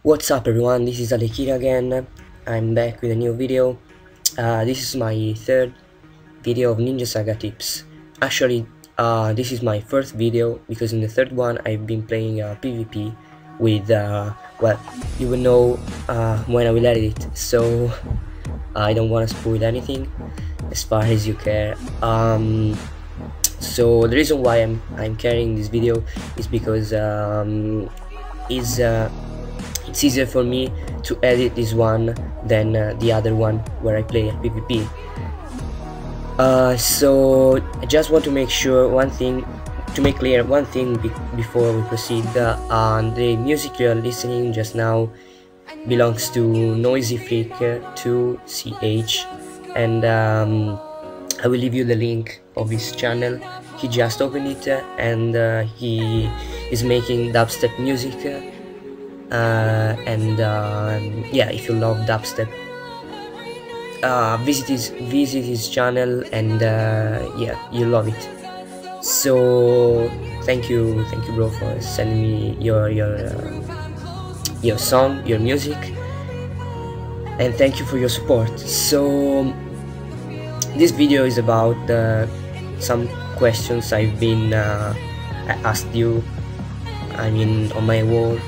What's up everyone, this is Alekira again. I'm back with a new video. This is my third video of Ninja Saga tips. Actually, this is my first video because in the third one I've been playing PvP with, well, you will know when I will edit it, so I don't want to spoil anything as far as you care. So the reason why I'm carrying this video is because it's easier for me to edit this one than the other one where I play PvP. So I just want to make sure one thing, to make clear one thing before we proceed. The music you are listening just now belongs to Noisy Freak 2CH, and I will leave you the link of his channel. He just opened it and he is making dubstep music. Yeah, if you love dubstep, visit his channel, and yeah, you love it. So thank you bro for sending me your song, your music, and thank you for your support. So this video is about some questions I've been I asked you, I mean, on my wall.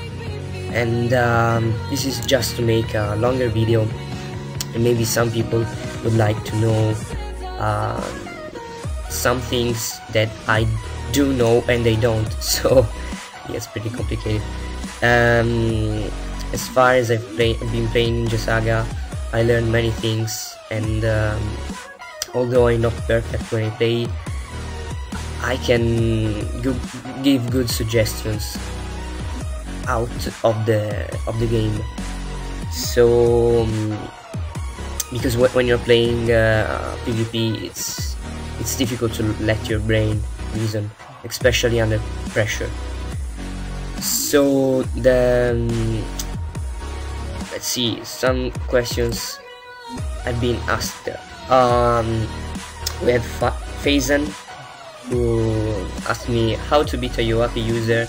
And this is just to make a longer video, and maybe some people would like to know some things that I do know and they don't, so yeah, it's pretty complicated. As far as I've been playing Ninja Saga, I learned many things, and although I'm not perfect when I play, I can give good suggestions out of the game. So because when you're playing PvP, it's difficult to let your brain reason, especially under pressure. So let's see some questions I've been asked. We have Faison, who asked me how to beat a Yoaki user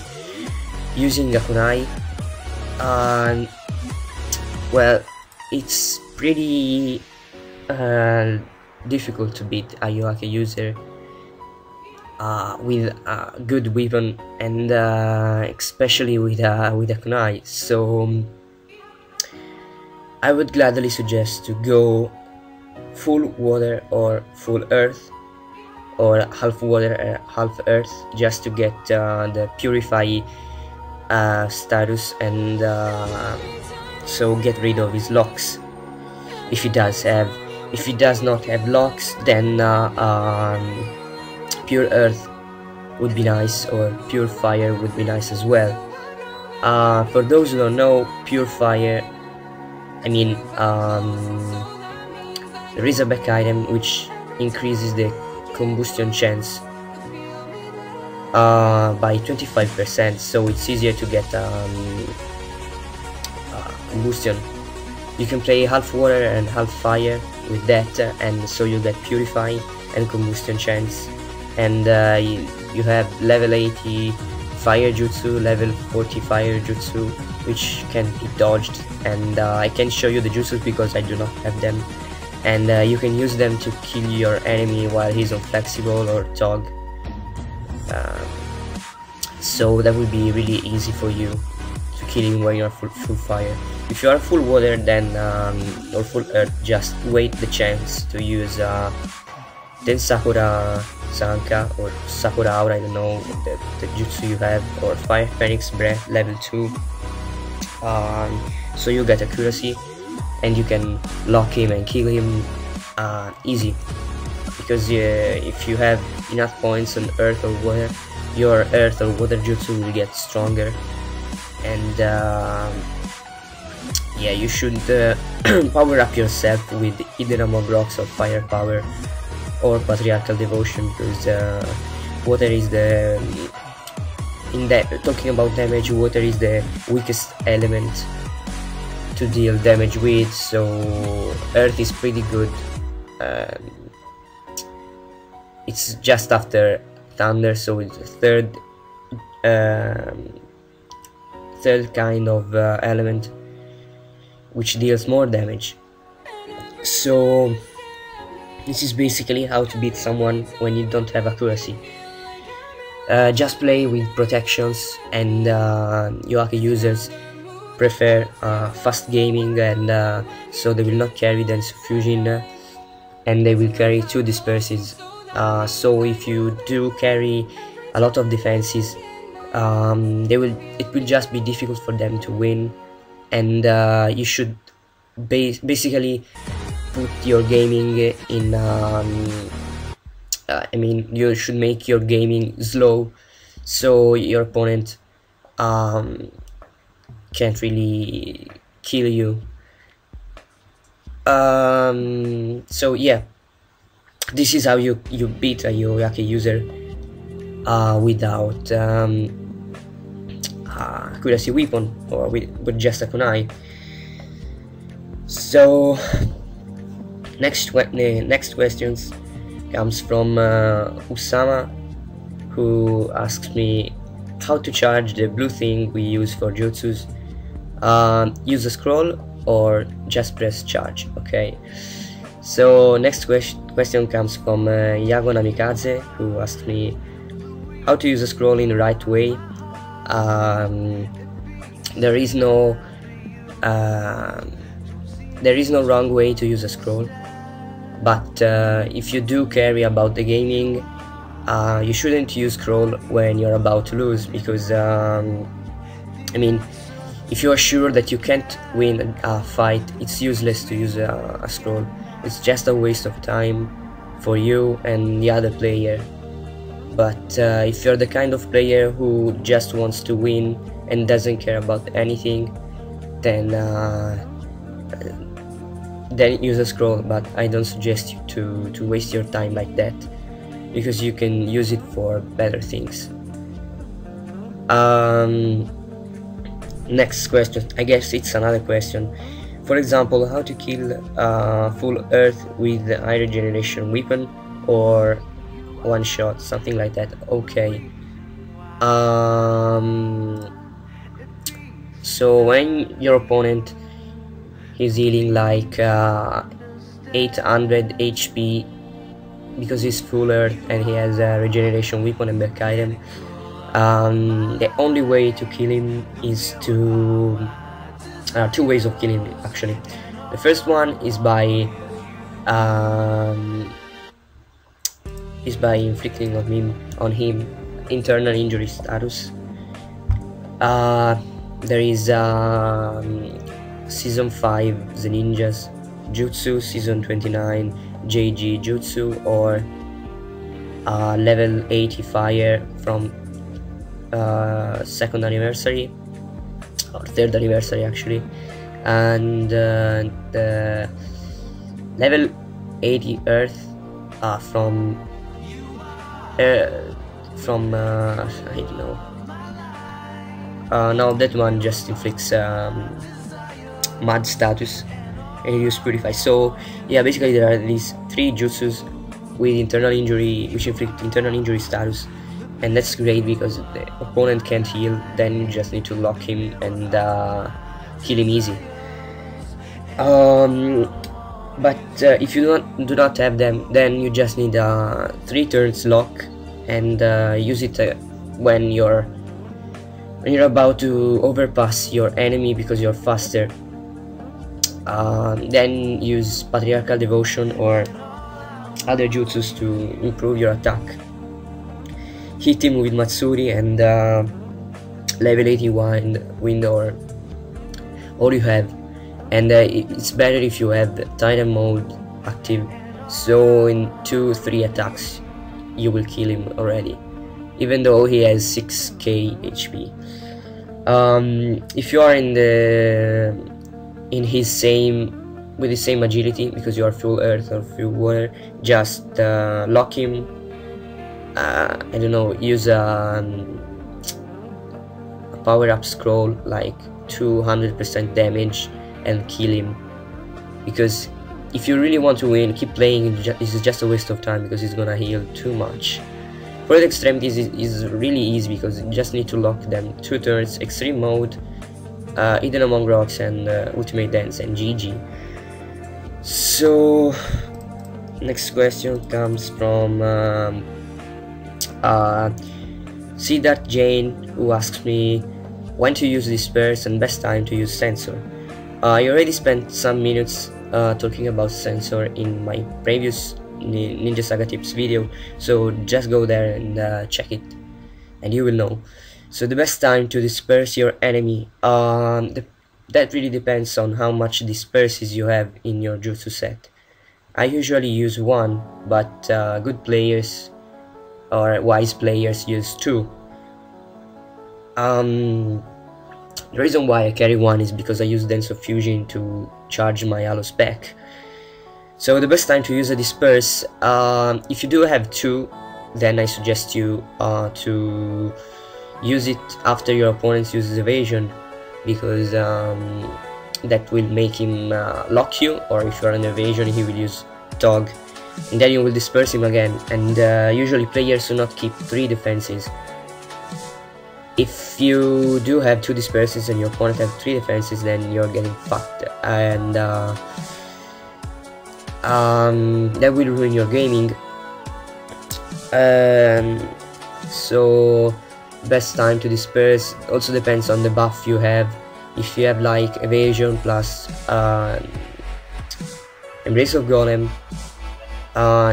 using a kunai. Well, it's pretty difficult to beat a Yoake user with a good weapon, and especially with a kunai. So I would gladly suggest to go full water or full earth, or half water half earth, just to get the purify status, and so get rid of his locks if he does not have locks. Then pure earth would be nice, or pure fire would be nice as well. For those who don't know, pure fire, I mean, there is a back item which increases the combustion chance by 25%, so it's easier to get combustion. You can play half water and half fire with that, and so you get purify and combustion chance. And you have level 80 fire jutsu, level 40 fire jutsu, which can be dodged, and I can show you the jutsus because I do not have them, and you can use them to kill your enemy while he's on flexible or tog. So that would be really easy for you to kill him when you're full fire. If you are full water, then or full earth, just wait the chance to use then Sakura Sanka or Sakura Aura, I don't know the jutsu you have, or Fire Phoenix Breath level 2. So you get accuracy, and you can lock him and kill him easy, because if you have enough points on earth or water, your earth or water jutsu will get stronger. And yeah, you should power up yourself with either Amog Rocks or Firepower or Patriarchal Devotion, because water is the, talking about damage, water is the weakest element to deal damage with, so earth is pretty good. It's just after thunder, so it's the third kind of element which deals more damage. So this is basically how to beat someone when you don't have accuracy. Just play with protections, and Yoaki users prefer fast gaming, and so they will not carry Dance of Fusion, and they will carry 2 disperses. So if you do carry a lot of defenses, it will just be difficult for them to win, and you should basically put your gaming in I mean, you should make your gaming slow, so your opponent can't really kill you. So yeah, this is how you beat a Yoaki user without accuracy weapon, or with just a kunai. So next questions comes from Usama, who asks me how to charge the blue thing we use for jutsus. Use a scroll or just press charge. Okay, so next question comes from Yago Namikaze, who asked me how to use a scroll in the right way. There is no wrong way to use a scroll, but if you do care about the gaming, you shouldn't use scroll when you're about to lose, because I mean, if you are sure that you can't win a fight, it's useless to use a scroll. It's just a waste of time for you and the other player. But if you're the kind of player who just wants to win and doesn't care about anything, then use a scroll. But I don't suggest you to waste your time like that, because you can use it for better things. Next question, I guess it's another question. For example, how to kill full earth with the high regeneration weapon, or one shot, something like that. Okay. So when your opponent is healing like 800 HP because he's full earth and he has a regeneration weapon and back item, the only way to kill him is to 2 ways of killing him, actually. The first one is by inflicting on him internal injury status. There is Season 5 The Ninjas Jutsu, Season 29 JG Jutsu, or level 80 Fire from 2nd anniversary, or 3rd anniversary actually, and the level 80 Earth from I don't know. Now that one just inflicts mud status and you use purify. So yeah, basically there are these 3 jutsus with internal injury, which inflict internal injury status, and that's great because the opponent can't heal. Then you just need to lock him and kill him easy. But if you do not have them, then you just need a 3 turns lock, and use it when you're about to overpass your enemy because you're faster. Then use Patriarchal Devotion or other jutsus to improve your attack. Hit him with Matsuri and level 80 wind or all you have. And it's better if you have the Titan mode active, so in 2-3 attacks you will kill him already, even though he has 6k HP. If you are with his same agility, because you are full earth or full water, just lock him. I don't know, use a power up scroll like 200% damage and kill him, because if you really want to win, keep playing. It's just a waste of time because he's gonna heal too much. For the extremities is really easy because you just need to lock them 2 turns. Extreme mode, Hidden Among Rocks and Ultimate Dance and GG. So next question comes from Siddharth Jain, who asks me when to use Disperse and best time to use Sensor. I already spent some minutes talking about Sensor in my previous Ninja Saga Tips video, so just go there and check it and you will know. So the best time to disperse your enemy, that really depends on how much disperses you have in your jutsu set. I usually use 1, but good players or wise players use 2. The reason why I carry 1 is because I use Dance of Fusion to charge my Halo spec. So the best time to use a disperse, if you do have 2, then I suggest you to use it after your opponent uses evasion, because that will make him lock you, or if you are on evasion he will use dog, and then you will disperse him again. And usually players do not keep 3 defenses. If you do have 2 disperses and your opponent have 3 defenses, then you're getting fucked, and that will ruin your gaming. So best time to disperse also depends on the buff you have. If you have like evasion plus Embrace of Golem,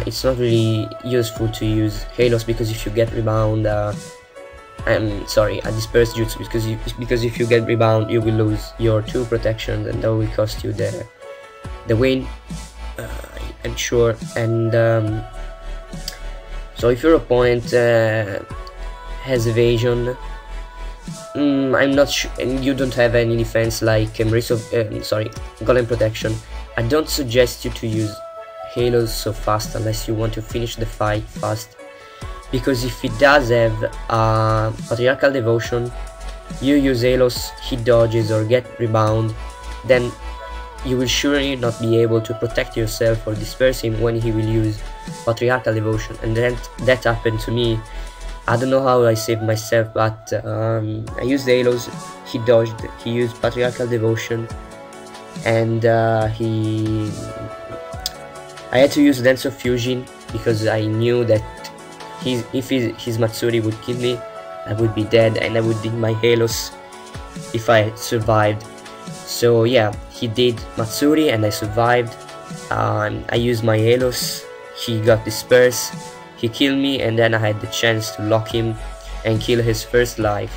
it's not really useful to use Halos, because if you get rebound, I'm sorry, a disperse jutsu, because if you get rebound you will lose your 2 protections, and that will cost you the win, I'm sure. And so if your opponent has evasion, I'm not sure, and you don't have any defense like Embrace of Golem protection, I don't suggest you to use Halos so fast unless you want to finish the fight fast, because if it does have Patriarchal Devotion, you use Halos, he dodges or get rebound, then you will surely not be able to protect yourself or disperse him when he will use Patriarchal Devotion. And that happened to me. I don't know how I saved myself, but I used Halos, he dodged, he used Patriarchal Devotion, and I had to use Dance of Fusion, because I knew that if his Matsuri would kill me, I would be dead, and I would need my Halos if I had survived. So yeah, he did Matsuri and I survived. I used my Halos, he got dispersed, he killed me, and then I had the chance to lock him and kill his first life,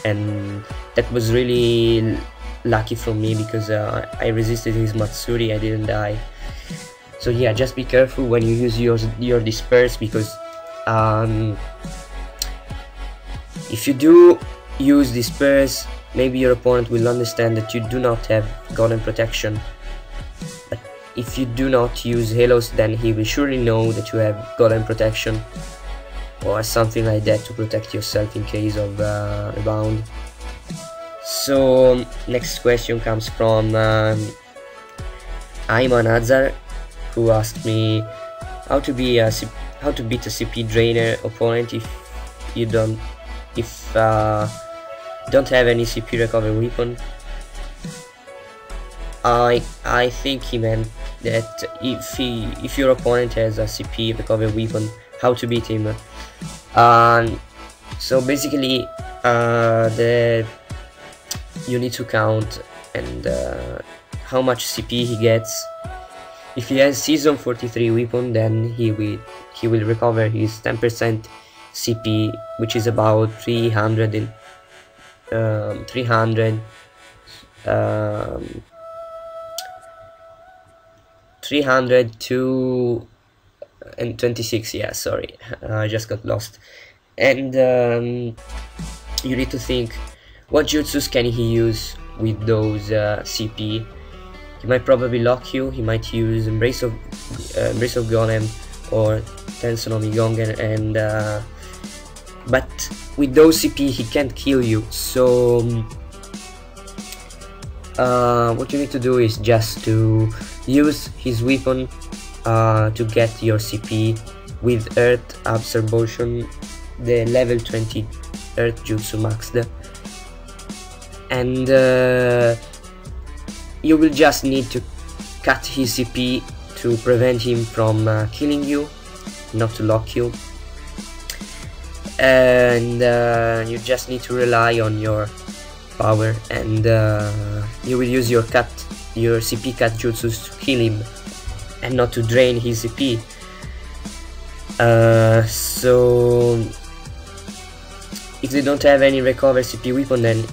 and that was really lucky for me, because I resisted his Matsuri, I didn't die. So yeah, just be careful when you use your disperse, because if you do use disperse, maybe your opponent will understand that you do not have golden protection, but if you do not use Halos, then he will surely know that you have golden protection or something like that to protect yourself in case of rebound. So next question comes from Ayman Azar, who asked me how to beat a CP drainer opponent if you don't have any CP recovery weapon. I think he meant that if your opponent has a CP recovery weapon, how to beat him. So basically you need to count and how much CP he gets. If he has season 43 weapon, then he will recover his 10% CP, which is about 300 to 26. Yeah, sorry, I just got lost. And you need to think, what jutsus can he use with those CP? He might probably lock you, he might use Embrace of Golem or Tensonomi Gongen, and but with those CP he can't kill you. So what you need to do is just to use his weapon to get your CP with Earth Absorption, the level 20 Earth Jutsu maxed. and you will just need to cut his CP to prevent him from killing you, not to lock you, and you just need to rely on your power, and you will use your CP cut jutsus to kill him and not to drain his CP. So if they don't have any recover CP weapon, then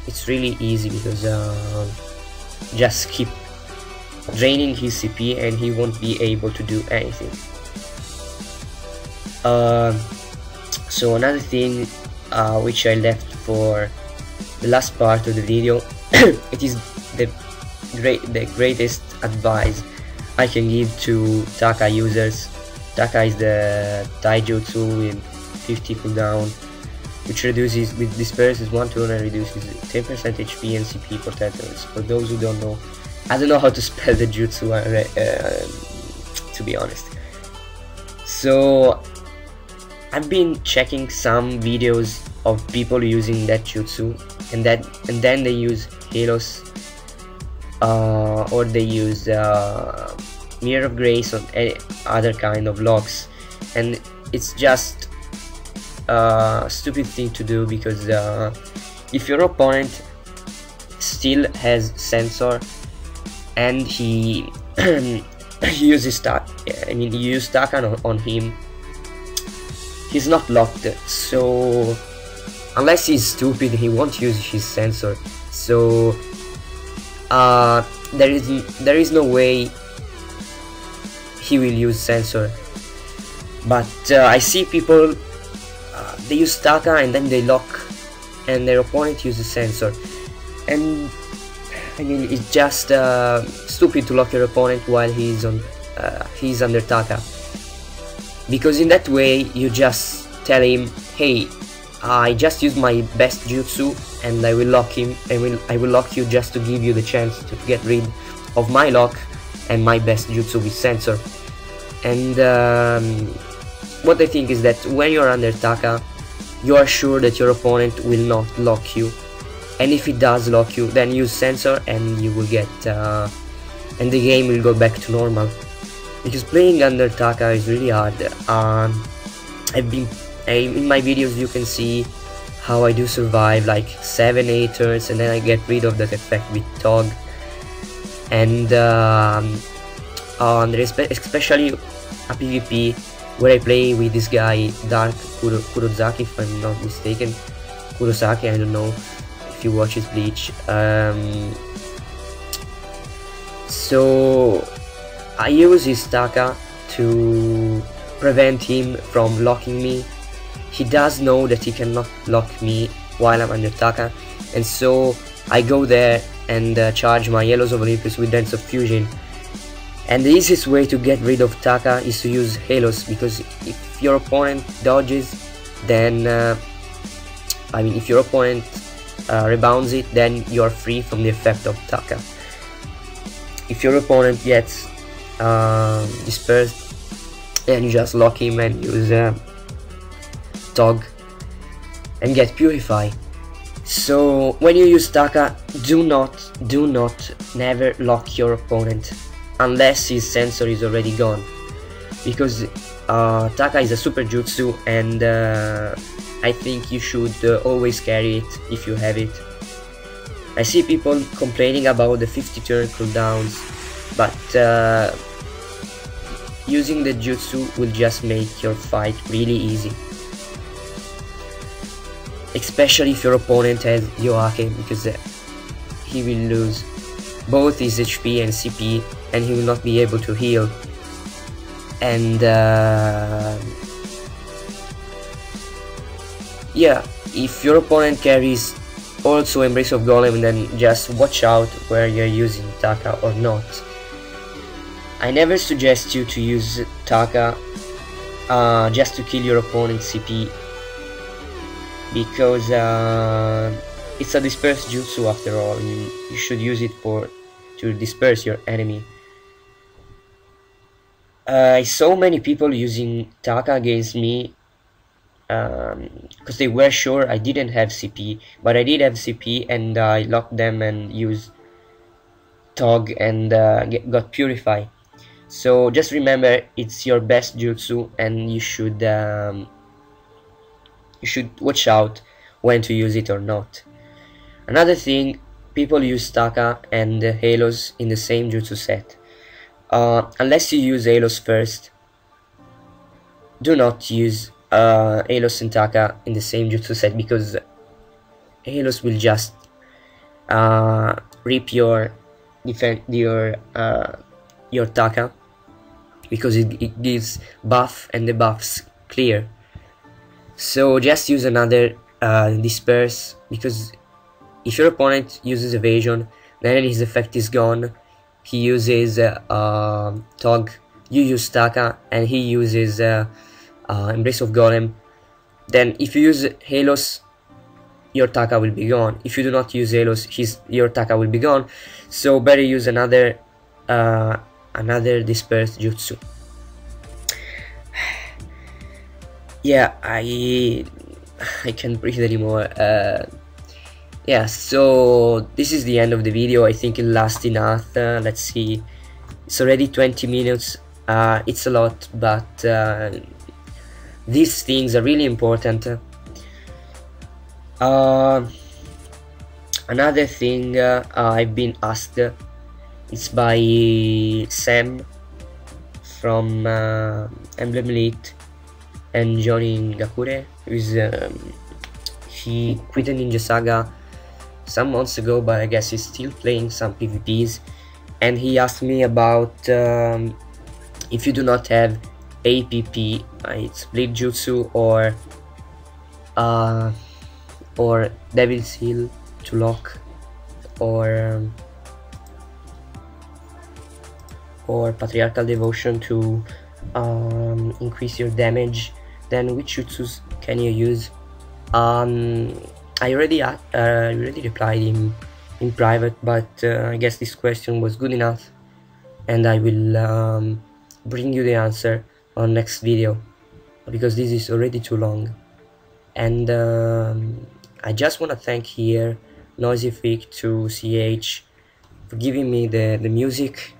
it's really easy, because just keep draining his CP and he won't be able to do anything. So another thing which I left for the last part of the video, it is the greatest advice I can give to Taka users. Taka is the taijutsu with 50 cooldown, which reduces, with disperses one turn and reduces 10% HP and CP for 10 turns. For those who don't know, I don't know how to spell the jutsu, to be honest. So I've been checking some videos of people using that jutsu, and then they use halos, or they use Mirror of Grace or any other kind of locks, and it's just a stupid thing to do, because if your opponent still has sensor and he uses you use Taka on him, he's not locked, so unless he's stupid, he won't use his sensor. So there is no way he will use sensor. But I see people, they use Taka and then they lock, and their opponent uses sensor, and I mean, it's just stupid to lock your opponent while he's under Taka, because in that way you just tell him, hey, I just used my best jutsu and I will lock him, and I will lock you just to give you the chance to get rid of my lock and my best jutsu with sensor. And what I think is that when you're under Taka, you are sure that your opponent will not lock you, and if he does lock you, then use sensor and you will get and the game will go back to normal, because playing under Taka is really hard. In my videos you can see how I do survive like 7-8 turns, and then I get rid of that effect with Tog. And especially a PvP where I play with this guy Dark Kurosaki, if I'm not mistaken, Kurosaki, I don't know if you watch his Bleach. So I use his Taka to prevent him from locking me. He does know that he cannot lock me while I'm under Taka, and so I go there and charge my Yellows of Olympus with Dance of Fusion. And the easiest way to get rid of Taka is to use Halos, because if your opponent dodges, then if your opponent rebounds it, then you're free from the effect of Taka. If your opponent gets dispersed, then you just lock him and use Tog and get Purify. So when you use Taka, do not never lock your opponent unless his sensor is already gone, because Taka is a super jutsu, and I think you should always carry it if you have it. I see people complaining about the 50 turn cooldowns, but using the jutsu will just make your fight really easy, especially if your opponent has Yoake, because he will lose both his HP and CP, and he will not be able to heal. And yeah, if your opponent carries also Embrace of Golem, then just watch out where you're using Taka or not. I never suggest you to use Taka just to kill your opponent's CP, because it's a disperse jutsu after all. You should use it to disperse your enemy. I saw many people using Taka against me, because they were sure I didn't have CP, but I did have CP, and I locked them and used Tog and got Purify. So just remember, it's your best jutsu, and you should watch out when to use it or not. Another thing, people use Taka and Halos in the same jutsu set. Unless you use Halos first, do not use Halos and Taka in the same jutsu set, because Halos will just rip your Taka, because it gives buff and the buffs clear. So just use another disperse, because if your opponent uses evasion, then his effect is gone. He uses Tog, you use Taka, and he uses Embrace of Golem. Then if you use Halos, your Taka will be gone. If you do not use Halos, your Taka will be gone. So better use another disperse jutsu. Yeah, I can't breathe anymore. Yeah, so this is the end of the video. I think it lasts enough. Let's see, it's already 20 minutes. It's a lot, but these things are really important. Another thing I've been asked, it's by Sam from Emblem Elite and Johnny Gakure, he quit Ninja Saga some months ago, but I guess he's still playing some PvPs, and he asked me about if you do not have APP, it's Bleed Jutsu or Devil's Seal to lock, or Patriarchal Devotion to increase your damage, then which jutsus can you use? I already replied in private, but I guess this question was good enough, and I will bring you the answer on next video, because this is already too long. And I just want to thank here Noisy Freak to CH for giving me the music,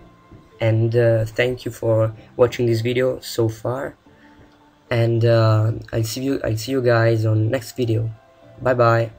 and thank you for watching this video so far, and I'll see you guys on next video. Bye bye.